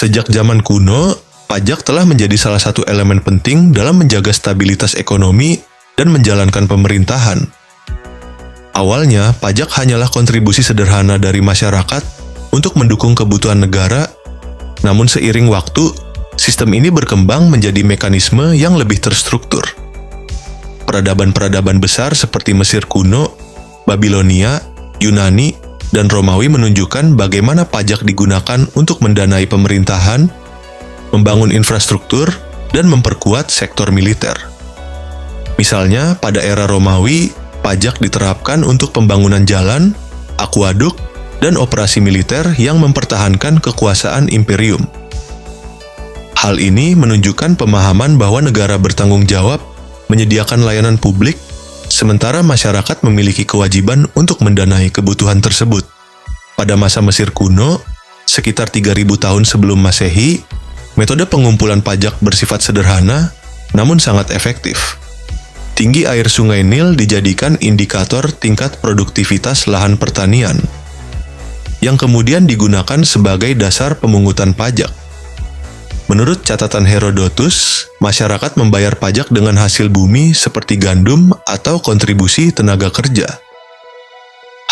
Sejak zaman kuno, pajak telah menjadi salah satu elemen penting dalam menjaga stabilitas ekonomi dan menjalankan pemerintahan. Awalnya, pajak hanyalah kontribusi sederhana dari masyarakat untuk mendukung kebutuhan negara, namun seiring waktu, sistem ini berkembang menjadi mekanisme yang lebih terstruktur. Peradaban-peradaban besar seperti Mesir kuno, Babilonia, Yunani, dan Romawi menunjukkan bagaimana pajak digunakan untuk mendanai pemerintahan, membangun infrastruktur, dan memperkuat sektor militer. Misalnya, pada era Romawi, pajak diterapkan untuk pembangunan jalan, akuaduk, dan operasi militer yang mempertahankan kekuasaan imperium. Hal ini menunjukkan pemahaman bahwa negara bertanggung jawab menyediakan layanan publik, sementara masyarakat memiliki kewajiban untuk mendanai kebutuhan tersebut. Pada masa Mesir kuno, sekitar 3000 tahun sebelum Masehi, metode pengumpulan pajak bersifat sederhana, namun sangat efektif. Tinggi air Sungai Nil dijadikan indikator tingkat produktivitas lahan pertanian, yang kemudian digunakan sebagai dasar pemungutan pajak. Menurut catatan Herodotus, masyarakat membayar pajak dengan hasil bumi seperti gandum atau kontribusi tenaga kerja.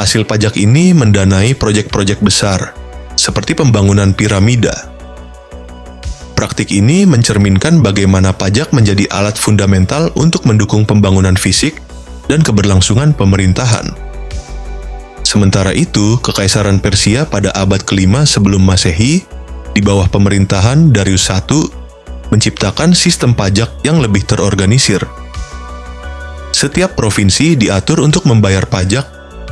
Hasil pajak ini mendanai proyek-proyek besar, seperti pembangunan piramida. Praktik ini mencerminkan bagaimana pajak menjadi alat fundamental untuk mendukung pembangunan fisik dan keberlangsungan pemerintahan. Sementara itu, Kekaisaran Persia pada abad ke-5 sebelum Masehi, di bawah pemerintahan Darius I, menciptakan sistem pajak yang lebih terorganisir. Setiap provinsi diatur untuk membayar pajak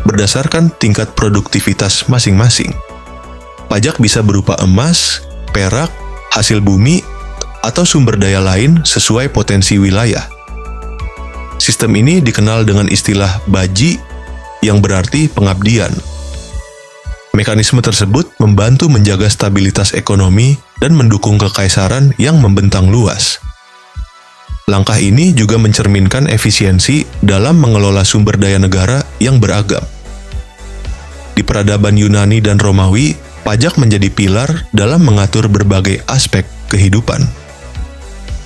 berdasarkan tingkat produktivitas masing-masing. Pajak bisa berupa emas, perak, hasil bumi, atau sumber daya lain sesuai potensi wilayah. Sistem ini dikenal dengan istilah baji, yang berarti pengabdian. Mekanisme tersebut membantu menjaga stabilitas ekonomi dan mendukung kekaisaran yang membentang luas. Langkah ini juga mencerminkan efisiensi dalam mengelola sumber daya negara yang beragam. Di peradaban Yunani dan Romawi, pajak menjadi pilar dalam mengatur berbagai aspek kehidupan.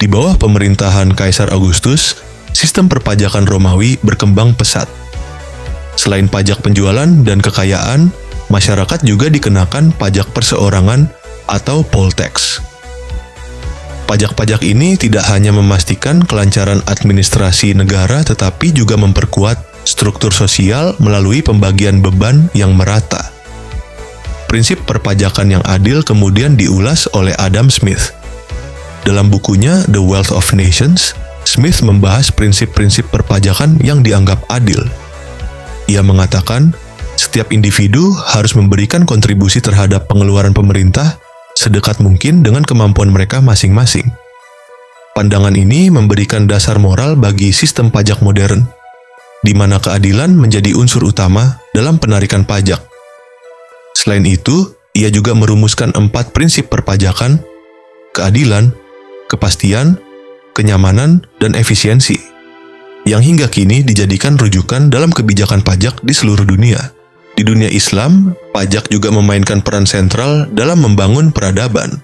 Di bawah pemerintahan Kaisar Augustus, sistem perpajakan Romawi berkembang pesat. Selain pajak penjualan dan kekayaan, masyarakat juga dikenakan pajak perseorangan atau poll tax. Pajak-pajak ini tidak hanya memastikan kelancaran administrasi negara, tetapi juga memperkuat struktur sosial melalui pembagian beban yang merata. Prinsip perpajakan yang adil kemudian diulas oleh Adam Smith. Dalam bukunya The Wealth of Nations, Smith membahas prinsip-prinsip perpajakan yang dianggap adil. Ia mengatakan, setiap individu harus memberikan kontribusi terhadap pengeluaran pemerintah sedekat mungkin dengan kemampuan mereka masing-masing. Pandangan ini memberikan dasar moral bagi sistem pajak modern, di mana keadilan menjadi unsur utama dalam penarikan pajak. Selain itu, ia juga merumuskan 4 prinsip perpajakan: keadilan, kepastian, kenyamanan, dan efisiensi, yang hingga kini dijadikan rujukan dalam kebijakan pajak di seluruh dunia. Di dunia Islam, pajak juga memainkan peran sentral dalam membangun peradaban.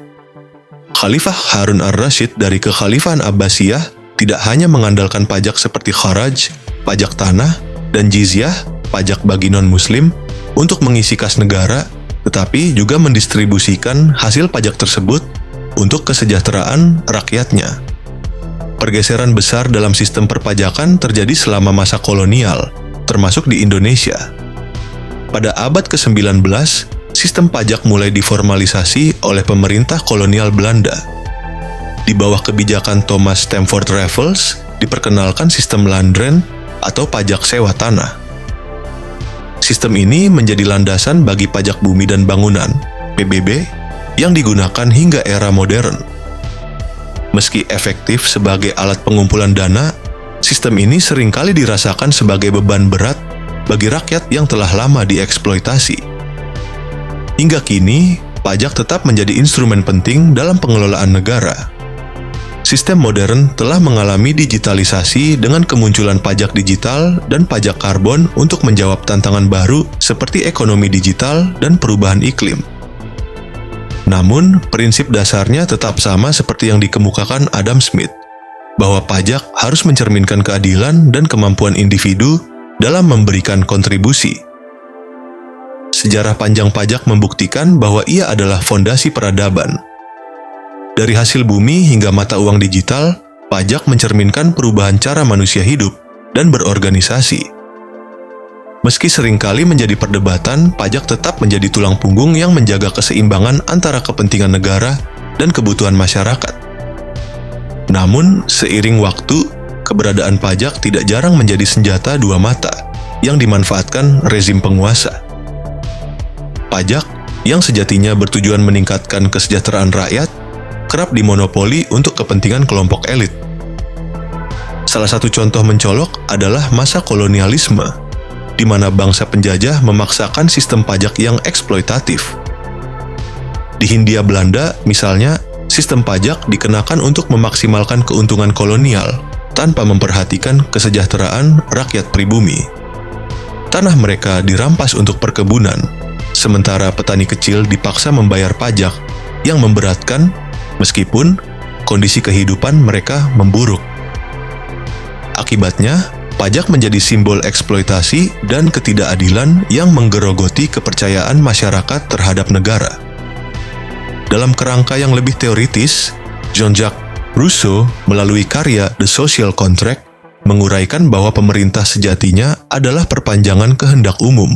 Khalifah Harun ar-Rasyid dari Kekhalifahan Abbasiyah tidak hanya mengandalkan pajak seperti kharaj, pajak tanah, dan jizyah, pajak bagi non-muslim, untuk mengisi kas negara, tetapi juga mendistribusikan hasil pajak tersebut untuk kesejahteraan rakyatnya. Pergeseran besar dalam sistem perpajakan terjadi selama masa kolonial, termasuk di Indonesia. Pada abad ke-19, sistem pajak mulai diformalisasi oleh pemerintah kolonial Belanda. Di bawah kebijakan Thomas Stamford Raffles, diperkenalkan sistem landrent atau pajak sewa tanah. Sistem ini menjadi landasan bagi pajak bumi dan bangunan, PBB, yang digunakan hingga era modern. Meski efektif sebagai alat pengumpulan dana, sistem ini seringkali dirasakan sebagai beban berat bagi rakyat yang telah lama dieksploitasi. Hingga kini, pajak tetap menjadi instrumen penting dalam pengelolaan negara. Sistem modern telah mengalami digitalisasi dengan kemunculan pajak digital dan pajak karbon untuk menjawab tantangan baru seperti ekonomi digital dan perubahan iklim. Namun, prinsip dasarnya tetap sama seperti yang dikemukakan Adam Smith, bahwa pajak harus mencerminkan keadilan dan kemampuan individu dalam memberikan kontribusi. Sejarah panjang pajak membuktikan bahwa ia adalah fondasi peradaban. Dari hasil bumi hingga mata uang digital, pajak mencerminkan perubahan cara manusia hidup dan berorganisasi. Meski seringkali menjadi perdebatan, pajak tetap menjadi tulang punggung yang menjaga keseimbangan antara kepentingan negara dan kebutuhan masyarakat. Namun, seiring waktu, keberadaan pajak tidak jarang menjadi senjata dua mata yang dimanfaatkan rezim penguasa. Pajak yang sejatinya bertujuan meningkatkan kesejahteraan rakyat kerap dimonopoli untuk kepentingan kelompok elit. Salah satu contoh mencolok adalah masa kolonialisme, di mana bangsa penjajah memaksakan sistem pajak yang eksploitatif. Di Hindia Belanda, misalnya, sistem pajak dikenakan untuk memaksimalkan keuntungan kolonial tanpa memperhatikan kesejahteraan rakyat pribumi. Tanah mereka dirampas untuk perkebunan, sementara petani kecil dipaksa membayar pajak yang memberatkan meskipun kondisi kehidupan mereka memburuk. Akibatnya, pajak menjadi simbol eksploitasi dan ketidakadilan yang menggerogoti kepercayaan masyarakat terhadap negara. Dalam kerangka yang lebih teoritis, Jean-Jacques Rousseau melalui karya The Social Contract menguraikan bahwa pemerintah sejatinya adalah perpanjangan kehendak umum.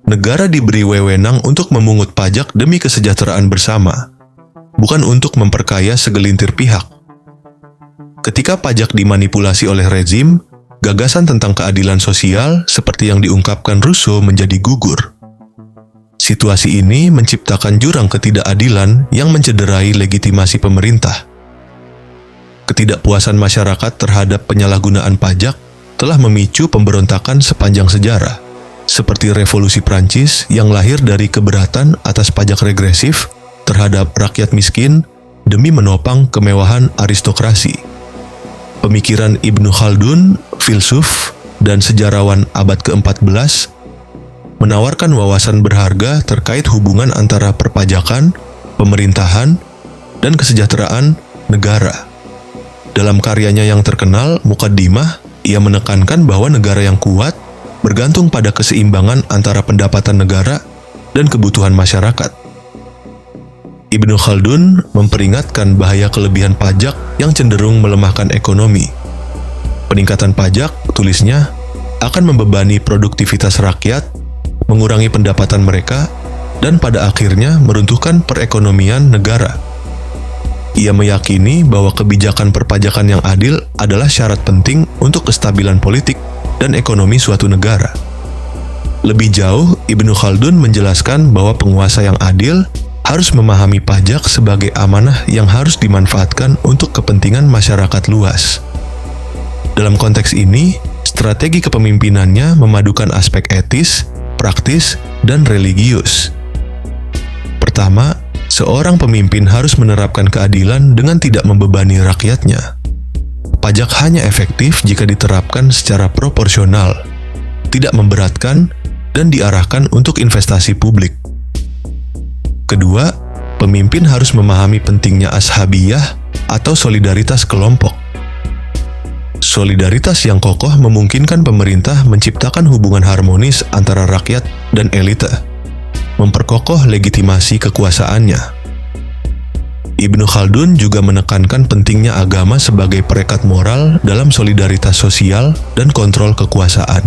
Negara diberi wewenang untuk memungut pajak demi kesejahteraan bersama, bukan untuk memperkaya segelintir pihak. Ketika pajak dimanipulasi oleh rezim, gagasan tentang keadilan sosial seperti yang diungkapkan Rousseau menjadi gugur. Situasi ini menciptakan jurang ketidakadilan yang mencederai legitimasi pemerintah. Ketidakpuasan masyarakat terhadap penyalahgunaan pajak telah memicu pemberontakan sepanjang sejarah, seperti Revolusi Prancis yang lahir dari keberatan atas pajak regresif terhadap rakyat miskin demi menopang kemewahan aristokrasi. Pemikiran Ibnu Khaldun, filsuf, dan sejarawan abad ke-14 menawarkan wawasan berharga terkait hubungan antara perpajakan, pemerintahan, dan kesejahteraan negara. Dalam karyanya yang terkenal, Muqaddimah, ia menekankan bahwa negara yang kuat bergantung pada keseimbangan antara pendapatan negara dan kebutuhan masyarakat. Ibnu Khaldun memperingatkan bahaya kelebihan pajak yang cenderung melemahkan ekonomi. Peningkatan pajak, tulisnya, akan membebani produktivitas rakyat, mengurangi pendapatan mereka, dan pada akhirnya meruntuhkan perekonomian negara. Ia meyakini bahwa kebijakan perpajakan yang adil adalah syarat penting untuk kestabilan politik dan ekonomi suatu negara. Lebih jauh, Ibnu Khaldun menjelaskan bahwa penguasa yang adil harus memahami pajak sebagai amanah yang harus dimanfaatkan untuk kepentingan masyarakat luas. Dalam konteks ini, strategi kepemimpinannya memadukan aspek etis, praktis, dan religius. Pertama, seorang pemimpin harus menerapkan keadilan dengan tidak membebani rakyatnya. Pajak hanya efektif jika diterapkan secara proporsional, tidak memberatkan, dan diarahkan untuk investasi publik. Kedua, pemimpin harus memahami pentingnya ashabiyah atau solidaritas kelompok. Solidaritas yang kokoh memungkinkan pemerintah menciptakan hubungan harmonis antara rakyat dan elite, memperkokoh legitimasi kekuasaannya. Ibnu Khaldun juga menekankan pentingnya agama sebagai perekat moral dalam solidaritas sosial dan kontrol kekuasaan.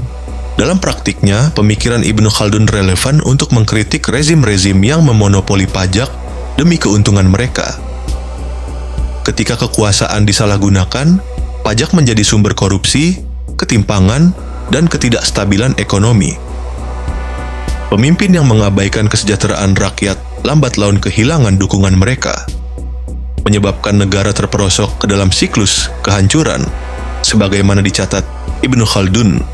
Dalam praktiknya, pemikiran Ibnu Khaldun relevan untuk mengkritik rezim-rezim yang memonopoli pajak demi keuntungan mereka. Ketika kekuasaan disalahgunakan, pajak menjadi sumber korupsi, ketimpangan, dan ketidakstabilan ekonomi. Pemimpin yang mengabaikan kesejahteraan rakyat lambat laun kehilangan dukungan mereka, menyebabkan negara terperosok ke dalam siklus kehancuran, sebagaimana dicatat Ibnu Khaldun.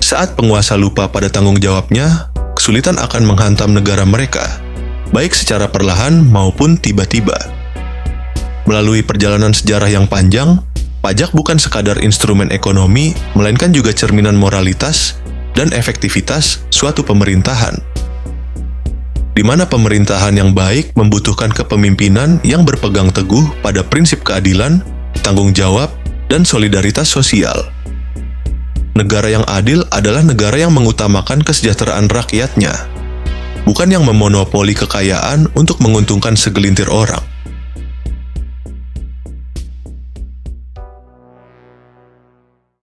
Saat penguasa lupa pada tanggung jawabnya, kesulitan akan menghantam negara mereka, baik secara perlahan maupun tiba-tiba. Melalui perjalanan sejarah yang panjang, pajak bukan sekadar instrumen ekonomi, melainkan juga cerminan moralitas dan efektivitas suatu pemerintahan. di mana pemerintahan yang baik membutuhkan kepemimpinan yang berpegang teguh pada prinsip keadilan, tanggung jawab, dan solidaritas sosial. Negara yang adil adalah negara yang mengutamakan kesejahteraan rakyatnya, bukan yang memonopoli kekayaan untuk menguntungkan segelintir orang.